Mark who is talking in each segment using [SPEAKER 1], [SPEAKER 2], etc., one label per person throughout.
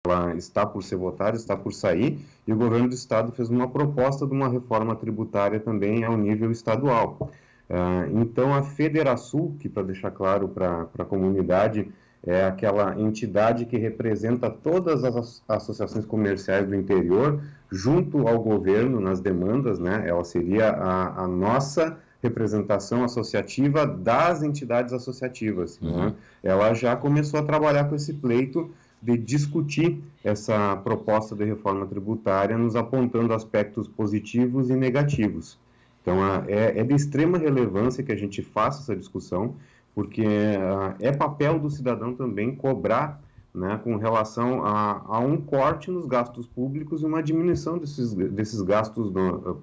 [SPEAKER 1] ela está por ser votada, está por sair, e o governo do estado fez uma proposta de uma reforma tributária também ao nível estadual. Então, a Federasul, que para deixar claro para a comunidade, é aquela entidade que representa todas as associações comerciais do interior, junto ao governo nas demandas, né? Ela seria a nossa representação associativa das entidades associativas. Né? Ela já começou a trabalhar com esse pleito de discutir essa proposta de reforma tributária, nos apontando aspectos positivos e negativos. Então, é de extrema relevância que a gente faça essa discussão, porque é papel do cidadão também cobrar, né, com relação a um corte nos gastos públicos e uma diminuição desses gastos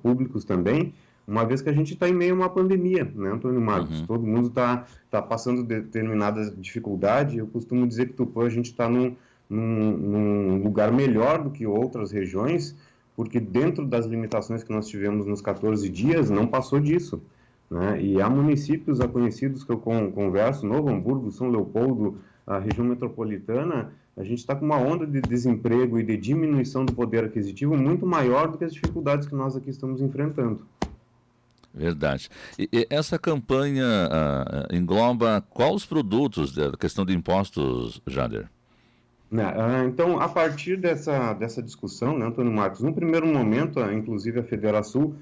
[SPEAKER 1] públicos também, uma vez que a gente está em meio a uma pandemia, né, Antônio Marcos? Todo mundo está passando determinada dificuldade. Eu costumo dizer que Tupã, a gente está num lugar melhor do que outras regiões, porque dentro das limitações que nós tivemos nos 14 dias, não passou disso. Né? E há municípios conhecidos que eu converso, Novo Hamburgo, São Leopoldo, a região metropolitana, a gente está com uma onda de desemprego e de diminuição do poder aquisitivo muito maior do que as dificuldades que nós aqui estamos enfrentando.
[SPEAKER 2] Verdade. E essa campanha engloba quais produtos da questão de impostos, Jader?
[SPEAKER 1] Então, a partir dessa discussão, né, Antônio Marcos, no primeiro momento, inclusive a Federasul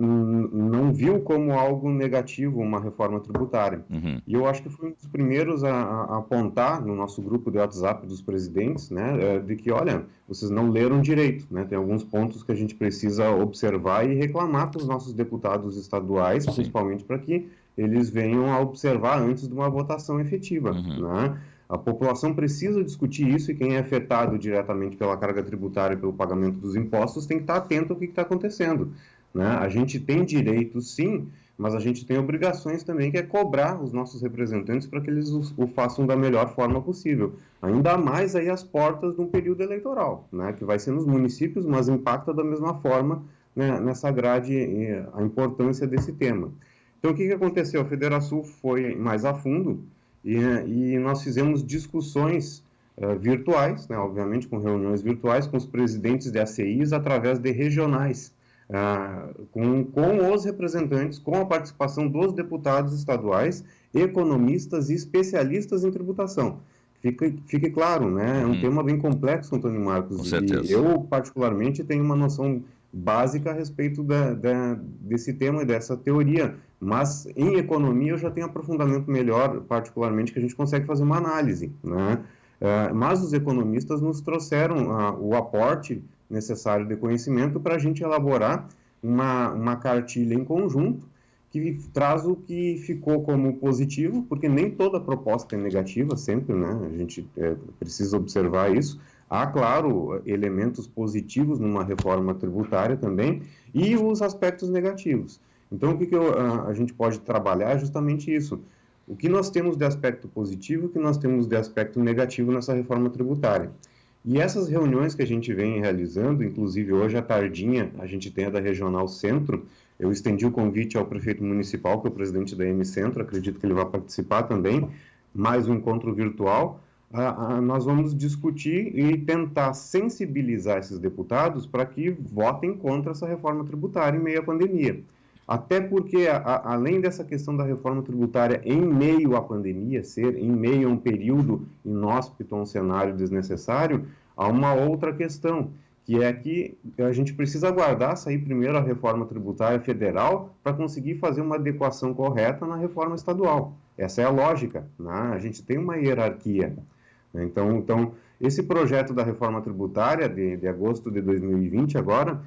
[SPEAKER 1] não viu como algo negativo uma reforma tributária. E eu acho que foi um dos primeiros a apontar no nosso grupo de WhatsApp dos presidentes, né, de que, olha, vocês não leram direito, né, tem alguns pontos que a gente precisa observar e reclamar com os nossos deputados estaduais, principalmente para que eles venham a observar antes de uma votação efetiva, né? A população precisa discutir isso, e quem é afetado diretamente pela carga tributária e pelo pagamento dos impostos tem que estar atento ao que está acontecendo. Né? A gente tem direitos, sim, mas a gente tem obrigações também, que é cobrar os nossos representantes para que eles o façam da melhor forma possível. Ainda mais aí às portas de um período eleitoral, né? Que vai ser nos municípios, mas impacta da mesma forma, né, nessa grade, a importância desse tema. Então, o que aconteceu? A Federasul foi mais a fundo, e nós fizemos discussões virtuais, né, obviamente com reuniões virtuais com os presidentes de ACIs através de regionais, com os representantes, com a participação dos deputados estaduais, economistas e especialistas em tributação. Fique claro, né, é um tema bem complexo, Antônio Marcos,
[SPEAKER 2] com certeza.
[SPEAKER 1] E eu particularmente tenho uma noção básica a respeito desse tema e dessa teoria, mas em economia eu já tenho aprofundamento melhor, particularmente, que a gente consegue fazer uma análise, né? Mas os economistas nos trouxeram o aporte necessário de conhecimento para a gente elaborar uma cartilha em conjunto que traz o que ficou como positivo, porque nem toda proposta é negativa sempre, né? A gente precisa observar isso. Há, claro, elementos positivos numa reforma tributária também, e os aspectos negativos. Então, o que a gente pode trabalhar é justamente isso. O que nós temos de aspecto positivo, o que nós temos de aspecto negativo nessa reforma tributária. E essas reuniões que a gente vem realizando, inclusive hoje à tardinha, a gente tem a da Regional Centro. Eu estendi o convite ao prefeito municipal, que é o presidente da M Centro, acredito que ele vai participar também, mais um encontro virtual. Nós vamos discutir e tentar sensibilizar esses deputados para que votem contra essa reforma tributária em meio à pandemia. Até porque, além dessa questão da reforma tributária em meio à pandemia, ser em meio a um período inóspito, a um cenário desnecessário, há uma outra questão, que é que a gente precisa aguardar sair primeiro a reforma tributária federal para conseguir fazer uma adequação correta na reforma estadual. Essa é a lógica, né? A gente tem uma hierarquia. Então, esse projeto da reforma tributária de agosto de 2020 agora,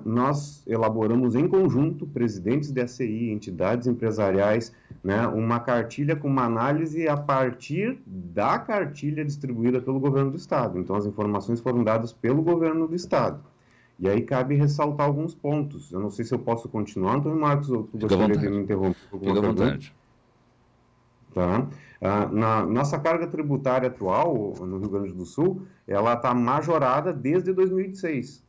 [SPEAKER 1] nós elaboramos em conjunto, presidentes da ACI, entidades empresariais, né, uma cartilha com uma análise a partir da cartilha distribuída pelo governo do Estado. Então, as informações foram dadas pelo governo do Estado. E aí cabe ressaltar alguns pontos. Eu não sei se eu posso continuar, Antônio Marcos, ou tu gostaria de me interromper com alguma pergunta? Fica à vontade. Tá? Na nossa carga tributária atual, no Rio Grande do Sul, ela está majorada desde 2016,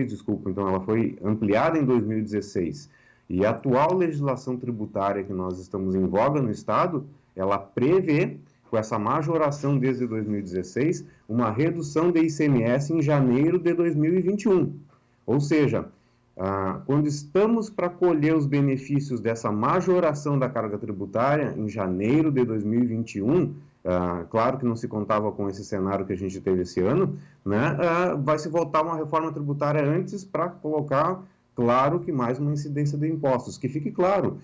[SPEAKER 1] desculpa, então ela foi ampliada em 2016. E a atual legislação tributária que nós estamos em voga no Estado, ela prevê, com essa majoração desde 2016, uma redução de ICMS em janeiro de 2021. Ou seja, quando estamos para colher os benefícios dessa majoração da carga tributária em janeiro de 2021, claro que não se contava com esse cenário que a gente teve esse ano, né, vai se voltar uma reforma tributária antes para colocar, claro, que mais uma incidência de impostos. Que fique claro,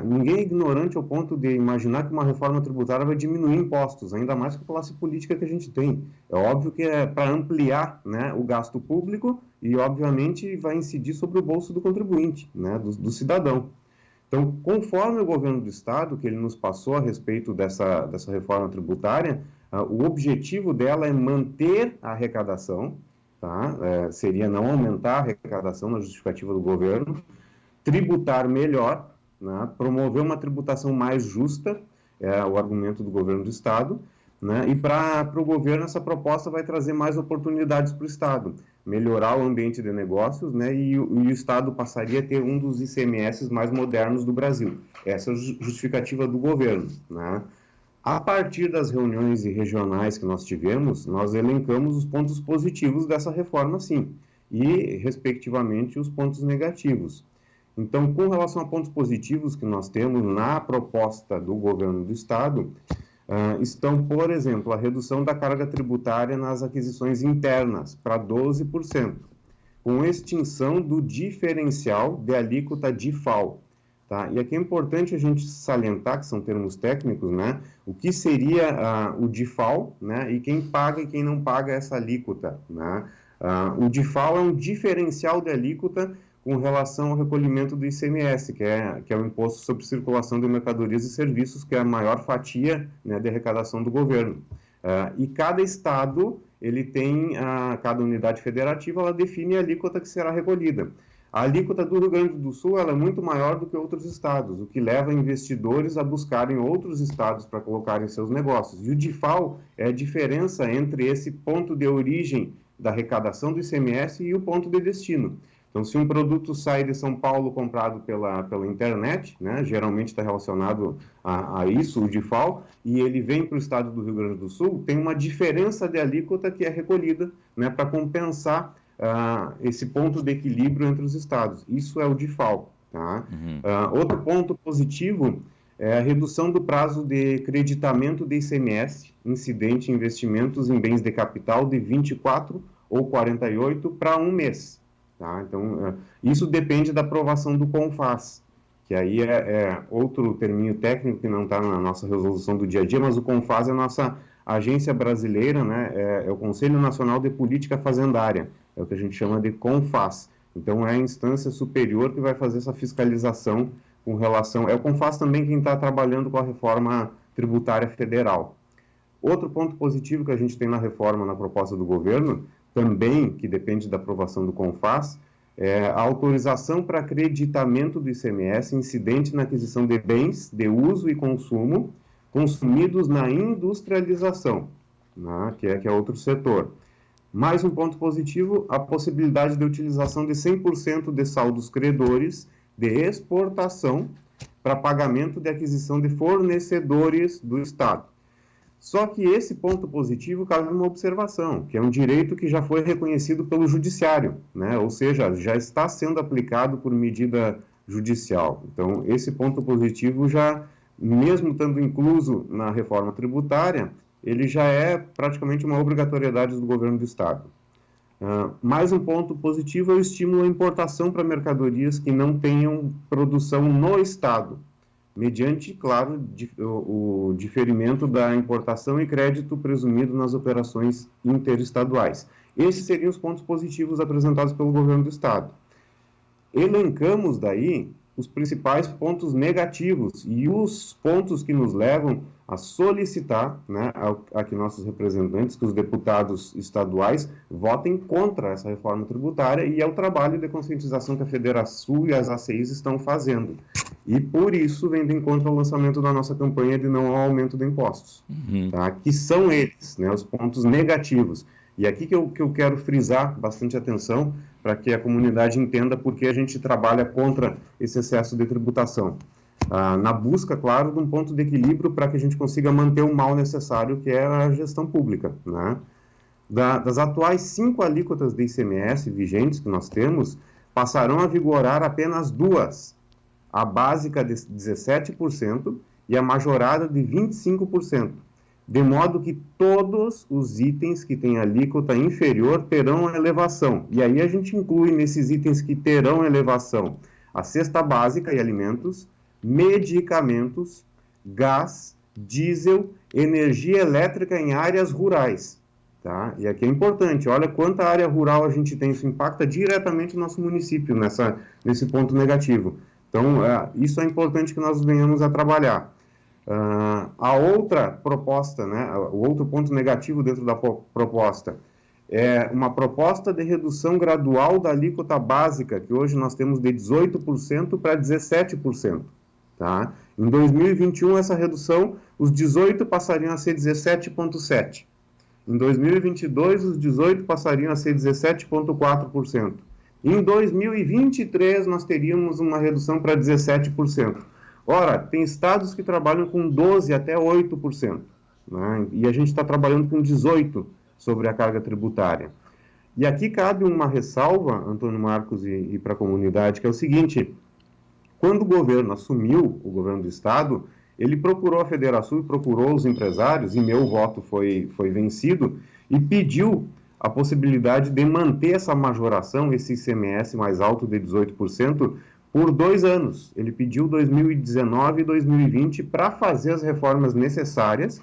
[SPEAKER 1] ninguém é ignorante ao ponto de imaginar que uma reforma tributária vai diminuir impostos, ainda mais com a classe política que a gente tem. É óbvio que é para ampliar, né, o gasto público e, obviamente, vai incidir sobre o bolso do contribuinte, né, do cidadão. Então, conforme o governo do Estado, que ele nos passou a respeito dessa reforma tributária, o objetivo dela é manter a arrecadação, tá? Seria não aumentar a arrecadação na justificativa do governo, tributar melhor, né? Promover uma tributação mais justa, é o argumento do governo do Estado, né? E para o governo essa proposta vai trazer mais oportunidades para o Estado, melhorar o ambiente de negócios, né? E o Estado passaria a ter um dos ICMS mais modernos do Brasil. Essa é a justificativa do governo, né? A partir das reuniões regionais que nós tivemos, nós elencamos os pontos positivos dessa reforma, sim, e, respectivamente, os pontos negativos. Então, com relação a pontos positivos que nós temos na proposta do governo do Estado, estão, por exemplo, a redução da carga tributária nas aquisições internas para 12%, com extinção do diferencial de alíquota DIFAL. Tá? E aqui é importante a gente salientar, que são termos técnicos, né? O que seria o DIFAL, né? E quem paga e quem não paga essa alíquota, né? O DIFAL é um diferencial de alíquota com relação ao recolhimento do ICMS, que é o Imposto sobre Circulação de Mercadorias e Serviços, que é a maior fatia, né, de arrecadação do governo. E cada estado, ele tem, cada unidade federativa, ela define a alíquota que será recolhida. A alíquota do Rio Grande do Sul ela é muito maior do que outros estados, o que leva investidores a buscarem outros estados para colocarem seus negócios. E o DIFAL é a diferença entre esse ponto de origem da arrecadação do ICMS e o ponto de destino. Então, se um produto sai de São Paulo comprado pela internet, né, geralmente está relacionado a isso, o DIFAL, e ele vem para o estado do Rio Grande do Sul, tem uma diferença de alíquota que é recolhida, né, para compensar esse ponto de equilíbrio entre os estados. Isso é o DIFAL. Tá? Outro ponto positivo é a redução do prazo de creditamento de ICMS, incidente em investimentos em bens de capital, de 24 ou 48 para um mês. Tá? Então, isso depende da aprovação do CONFAS, que aí é outro terminho técnico que não está na nossa resolução do dia a dia, mas o CONFAS é a nossa agência brasileira, né? É o Conselho Nacional de Política Fazendária, é o que a gente chama de CONFAS. Então, é a instância superior que vai fazer essa fiscalização com relação... É o CONFAS também quem está trabalhando com a reforma tributária federal. Outro ponto positivo que a gente tem na reforma, na proposta do governo, também, que depende da aprovação do CONFAS, é a autorização para acreditamento do ICMS incidente na aquisição de bens de uso e consumo consumidos na industrialização, né, que é outro setor. Mais um ponto positivo, a possibilidade de utilização de 100% de saldos credores de exportação para pagamento de aquisição de fornecedores do Estado. Só que esse ponto positivo cabe uma observação, que é um direito que já foi reconhecido pelo judiciário, né? Ou seja, já está sendo aplicado por medida judicial. Então, esse ponto positivo já, mesmo estando incluso na reforma tributária, ele já é praticamente uma obrigatoriedade do governo do Estado. Mais um ponto positivo é o estímulo à importação para mercadorias que não tenham produção no Estado, mediante, claro, o diferimento da importação e crédito presumido nas operações interestaduais. Esses seriam os pontos positivos apresentados pelo governo do Estado. Elencamos daí os principais pontos negativos e os pontos que nos levam a solicitar, né, a que nossos representantes, que os deputados estaduais, votem contra essa reforma tributária, e é o trabalho de conscientização que a Federação e as ACIs estão fazendo. E por isso vem de encontro ao lançamento da nossa campanha de não ao aumento de impostos, tá? Que são eles, né, os pontos negativos. E aqui que eu quero frisar bastante atenção para que a comunidade entenda por que a gente trabalha contra esse excesso de tributação. na busca, claro, de um ponto de equilíbrio para que a gente consiga manter o mal necessário, que é a gestão pública, né? Das atuais 5 alíquotas de ICMS vigentes que nós temos, passarão a vigorar apenas 2, a básica de 17% e a majorada de 25%, de modo que todos os itens que têm alíquota inferior terão elevação. E aí a gente inclui nesses itens que terão elevação a cesta básica e alimentos, medicamentos, gás, diesel, energia elétrica em áreas rurais. Tá? E aqui é importante, olha quanta área rural a gente tem, isso impacta diretamente o nosso município nesse ponto negativo. Então, isso é importante que nós venhamos a trabalhar. A outra proposta, né, o outro ponto negativo dentro da proposta, é uma proposta de redução gradual da alíquota básica, que hoje nós temos de 18% para 17%. Tá? Em 2021, essa redução, os 18 passariam a ser 17,7%. Em 2022, os 18 passariam a ser 17,4%. Em 2023, nós teríamos uma redução para 17%. Ora, tem estados que trabalham com 12% até 8%, né? E a gente está trabalhando com 18% sobre a carga tributária. E aqui cabe uma ressalva, Antônio Marcos, e para a comunidade, que é o seguinte: quando o governo assumiu, o governo do estado, ele procurou a Federação e procurou os empresários, e meu voto foi vencido, e pediu a possibilidade de manter essa majoração, esse ICMS mais alto de 18%, por 2 anos. Ele pediu 2019 e 2020 para fazer as reformas necessárias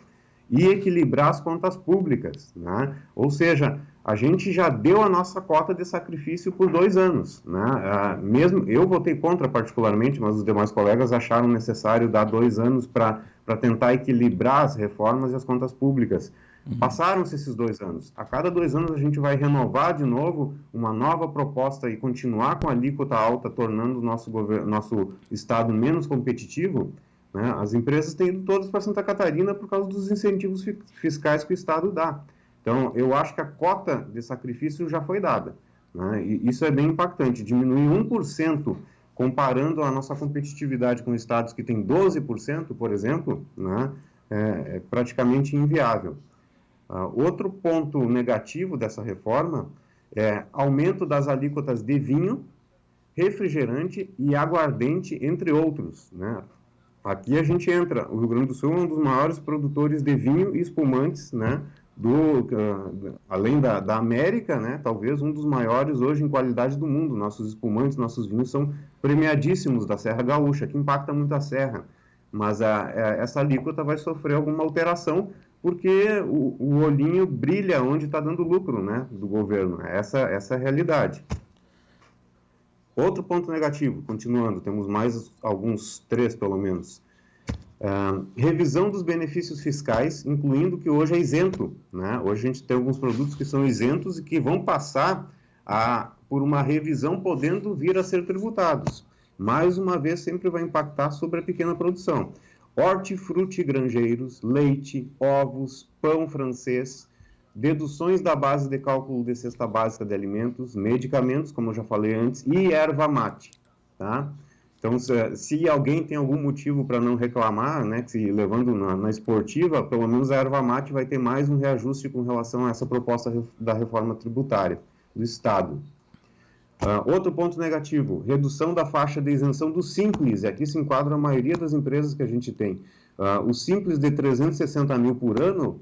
[SPEAKER 1] e equilibrar as contas públicas, né? Ou seja, a gente já deu a nossa cota de sacrifício por 2 anos, né? Mesmo eu votei contra particularmente, mas os demais colegas acharam necessário dar 2 anos para tentar equilibrar as reformas e as contas públicas. Passaram-se esses 2 anos. A cada 2 anos a gente vai renovar de novo uma nova proposta e continuar com a alíquota alta, tornando o nosso estado menos competitivo, né? As empresas têm ido todas para Santa Catarina por causa dos incentivos fiscais que o estado dá. Então, eu acho que a cota de sacrifício já foi dada, né? E isso é bem impactante. Diminuir 1%, comparando a nossa competitividade com estados que têm 12%, por exemplo, né, é praticamente inviável. Outro ponto negativo dessa reforma é aumento das alíquotas de vinho, refrigerante e aguardente, entre outros, né? Aqui a gente entra, o Rio Grande do Sul é um dos maiores produtores de vinho e espumantes, né? Além da América, né? Talvez um dos maiores hoje em qualidade do mundo. Nossos espumantes, nossos vinhos são premiadíssimos da Serra Gaúcha, que impacta muito a Serra. Mas essa alíquota vai sofrer alguma alteração, porque o olhinho brilha onde está dando lucro, né, do governo. Essa é a realidade. Outro ponto negativo, continuando, temos mais alguns 3 pelo menos. Revisão dos benefícios fiscais, incluindo que hoje é isento, né? Hoje a gente tem alguns produtos que são isentos e que vão passar por uma revisão, podendo vir a ser tributados. Mais uma vez, sempre vai impactar sobre a pequena produção. Hortifruti grangeiros, leite, ovos, pão francês, deduções da base de cálculo de cesta básica de alimentos, medicamentos, como eu já falei antes, e erva mate, tá? Então, se alguém tem algum motivo para não reclamar, né, que levando na esportiva, pelo menos a erva mate vai ter mais um reajuste com relação a essa proposta da reforma tributária do Estado. Outro ponto negativo, redução da faixa de isenção do Simples, e aqui se enquadra a maioria das empresas que a gente tem. O Simples de 360 mil por ano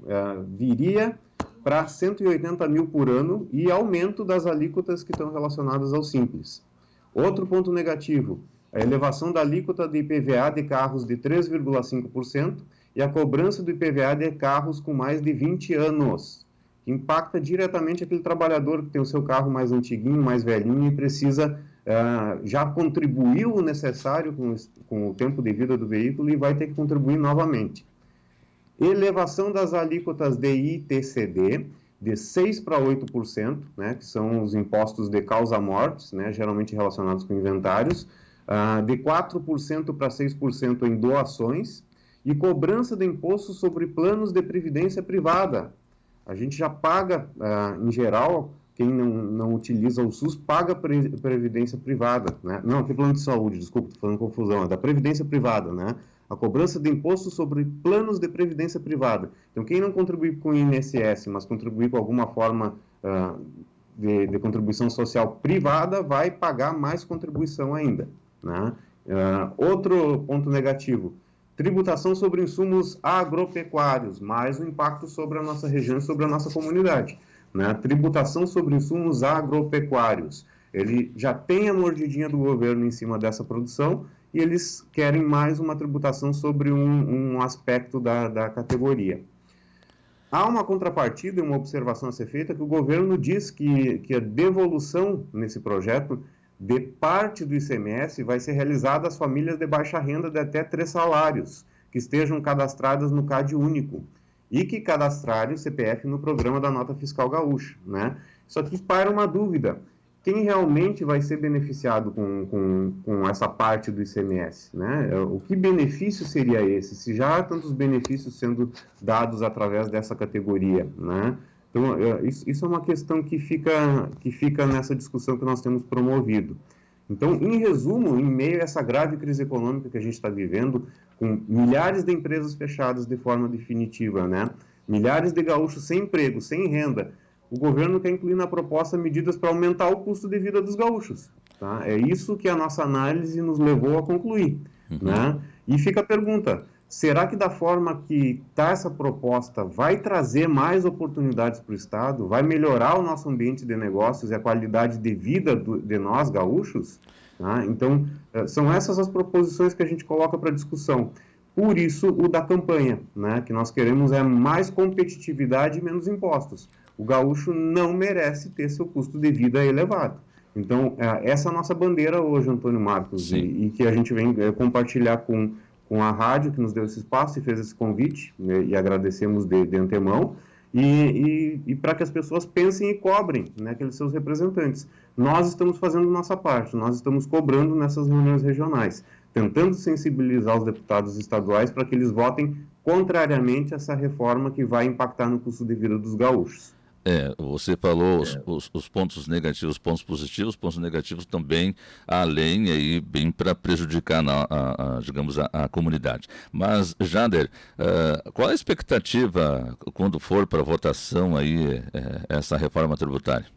[SPEAKER 1] viria para 180 mil por ano e aumento das alíquotas que estão relacionadas ao Simples. Outro ponto negativo, a elevação da alíquota de IPVA de carros de 3,5% e a cobrança do IPVA de carros com mais de 20 anos, que impacta diretamente aquele trabalhador que tem o seu carro mais antiguinho, mais velhinho e precisa, já contribuiu o necessário com o tempo de vida do veículo e vai ter que contribuir novamente. Elevação das alíquotas de ITCD de 6% para 8%, né, que são os impostos de causa-mortes, né, geralmente relacionados com inventários, de 4% para 6% em doações, e cobrança de imposto sobre planos de previdência privada. A gente já paga, em geral, quem não utiliza o SUS paga previdência privada, né? Não, aqui plano de saúde, desculpa, estou falando confusão, é da previdência privada, né? A cobrança de imposto sobre planos de previdência privada. Então, quem não contribui com o INSS, mas contribuir com alguma forma de contribuição social privada, vai pagar mais contribuição ainda, né? Outro ponto negativo, tributação sobre insumos agropecuários, mais o impacto sobre a nossa região e sobre a nossa comunidade, né? Tributação sobre insumos agropecuários. Ele já tem a mordidinha do governo em cima dessa produção e eles querem mais uma tributação sobre um aspecto da categoria. Há uma contrapartida e uma observação a ser feita que o governo diz que a devolução nesse projeto de parte do ICMS vai ser realizada às famílias de baixa renda de até 3 salários, que estejam cadastradas no CAD único e que cadastrarem o CPF no programa da Nota Fiscal Gaúcha, né? Só que paira uma dúvida, quem realmente vai ser beneficiado com essa parte do ICMS, né? O que benefício seria esse, se já há tantos benefícios sendo dados através dessa categoria, né? Então, isso é uma questão que fica nessa discussão que nós temos promovido. Então, em resumo, em meio a essa grave crise econômica que a gente está vivendo, com milhares de empresas fechadas de forma definitiva, né? Milhares de gaúchos sem emprego, sem renda, o governo quer incluir na proposta medidas para aumentar o custo de vida dos gaúchos. Tá? É isso que a nossa análise nos levou a concluir. Né? E fica a pergunta, será que da forma que está essa proposta vai trazer mais oportunidades para o Estado? Vai melhorar o nosso ambiente de negócios e a qualidade de vida de nós, gaúchos? Tá? Então, são essas as proposições que a gente coloca para discussão. Por isso, o da campanha, né? Que nós queremos é mais competitividade e menos impostos. O gaúcho não merece ter seu custo de vida elevado. Então, essa é a nossa bandeira hoje, Antônio Marcos, e que a gente vem compartilhar com a rádio, que nos deu esse espaço e fez esse convite, e agradecemos de antemão, e para que as pessoas pensem e cobrem, né, aqueles seus representantes. Nós estamos fazendo nossa parte, nós estamos cobrando nessas reuniões regionais, tentando sensibilizar os deputados estaduais para que eles votem contrariamente a essa reforma que vai impactar no custo de vida dos gaúchos.
[SPEAKER 2] Você falou os pontos negativos, os pontos positivos, os pontos negativos também, além aí, bem para prejudicar, digamos, a comunidade. Mas, Jader, qual a expectativa quando for para votação aí essa reforma tributária?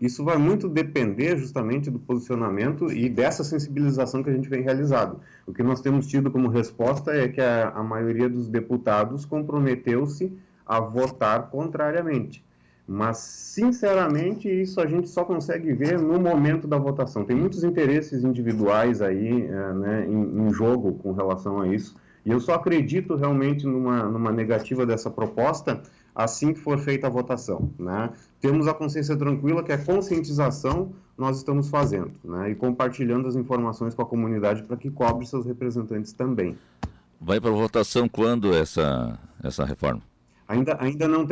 [SPEAKER 1] Isso vai muito depender justamente do posicionamento e dessa sensibilização que a gente vem realizando. O que nós temos tido como resposta é que a maioria dos deputados comprometeu-se a votar contrariamente. Mas, sinceramente, isso a gente só consegue ver no momento da votação. Tem muitos interesses individuais aí, né, em jogo com relação a isso. E eu só acredito realmente numa negativa dessa proposta assim que for feita a votação, né? Temos a consciência tranquila que a conscientização nós estamos fazendo, né? E compartilhando as informações com a comunidade para que cobre seus representantes também.
[SPEAKER 2] Vai para votação quando essa reforma?
[SPEAKER 1] Ainda não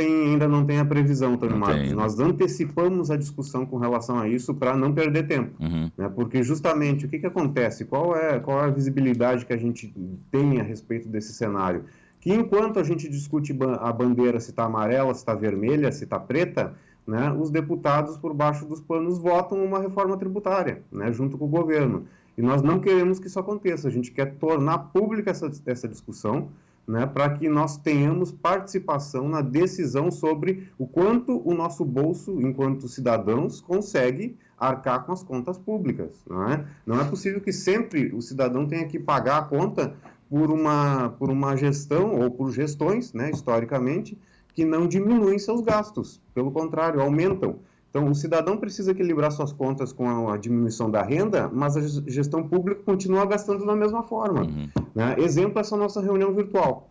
[SPEAKER 1] tem a previsão, Antônio Marcos. Nós antecipamos a discussão com relação a isso para não perder tempo, né? Porque justamente o que acontece? Qual é a visibilidade que a gente tem a respeito desse cenário? Que enquanto a gente discute a bandeira se está amarela, se está vermelha, se está preta, né, os deputados por baixo dos panos votam uma reforma tributária, né, junto com o governo. E nós não queremos que isso aconteça, a gente quer tornar pública essa discussão, né, para que nós tenhamos participação na decisão sobre o quanto o nosso bolso, enquanto cidadãos, consegue arcar com as contas públicas. Não é possível que sempre o cidadão tenha que pagar a conta por uma gestão ou por gestões, né, historicamente, que não diminuem seus gastos, pelo contrário, aumentam. Então, o cidadão precisa equilibrar suas contas com a diminuição da renda, mas a gestão pública continua gastando da mesma forma. Né? Exemplo, essa nossa reunião virtual.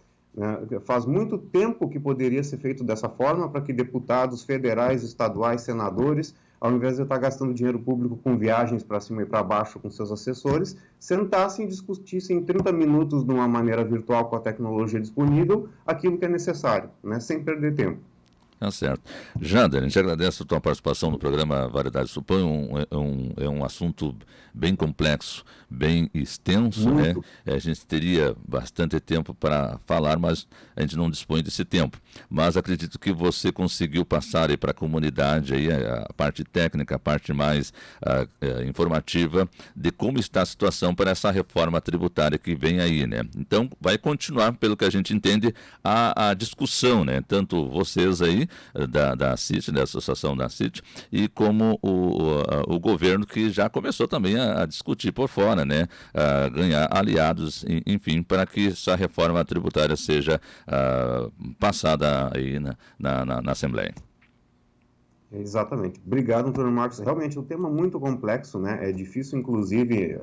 [SPEAKER 1] Faz muito tempo que poderia ser feito dessa forma para que deputados federais, estaduais, senadores, ao invés de estar gastando dinheiro público com viagens para cima e para baixo com seus assessores, sentassem e discutissem em 30 minutos, de uma maneira virtual com a tecnologia disponível, aquilo que é necessário, né? Sem perder tempo.
[SPEAKER 2] Tá certo. Jander, a gente agradece a tua participação no programa Variedade Supã. É um assunto bem complexo, bem extenso, né?
[SPEAKER 1] Muito.
[SPEAKER 2] A gente teria bastante tempo para falar, mas a gente não dispõe desse tempo. Mas acredito que você conseguiu passar aí para a comunidade aí a parte técnica, a parte mais informativa de como está a situação para essa reforma tributária que vem aí, né? Então, vai continuar, pelo que a gente entende, a discussão, né? Tanto vocês aí, da CIT, da Associação da CIT, e como o governo, que já começou também a discutir por fora, né? A ganhar aliados, enfim, para que essa reforma tributária seja passada aí na Assembleia.
[SPEAKER 1] Exatamente. Obrigado, doutor Marcos. Realmente, é um tema muito complexo, né? É difícil, inclusive,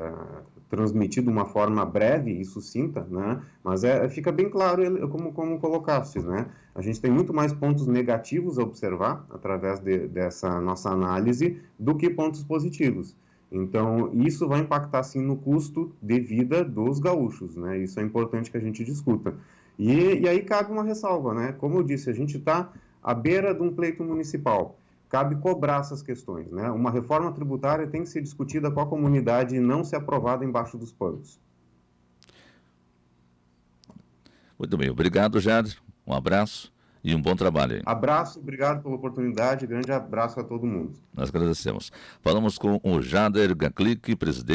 [SPEAKER 1] transmitir de uma forma breve e sucinta, né? Mas fica bem claro como colocastes, né? A gente tem muito mais pontos negativos a observar através dessa nossa análise do que pontos positivos. Então, isso vai impactar, sim, no custo de vida dos gaúchos, né? Isso é importante que a gente discuta. E aí cabe uma ressalva, né? Como eu disse, a gente está à beira de um pleito municipal. Cabe cobrar essas questões, né? Uma reforma tributária tem que ser discutida com a comunidade e não ser aprovada embaixo dos panos.
[SPEAKER 2] Muito bem, obrigado, Jader. Um abraço e um bom trabalho aí.
[SPEAKER 1] Abraço, obrigado pela oportunidade, grande abraço a todo mundo.
[SPEAKER 2] Nós agradecemos. Falamos com o Jader Gaklik, presidente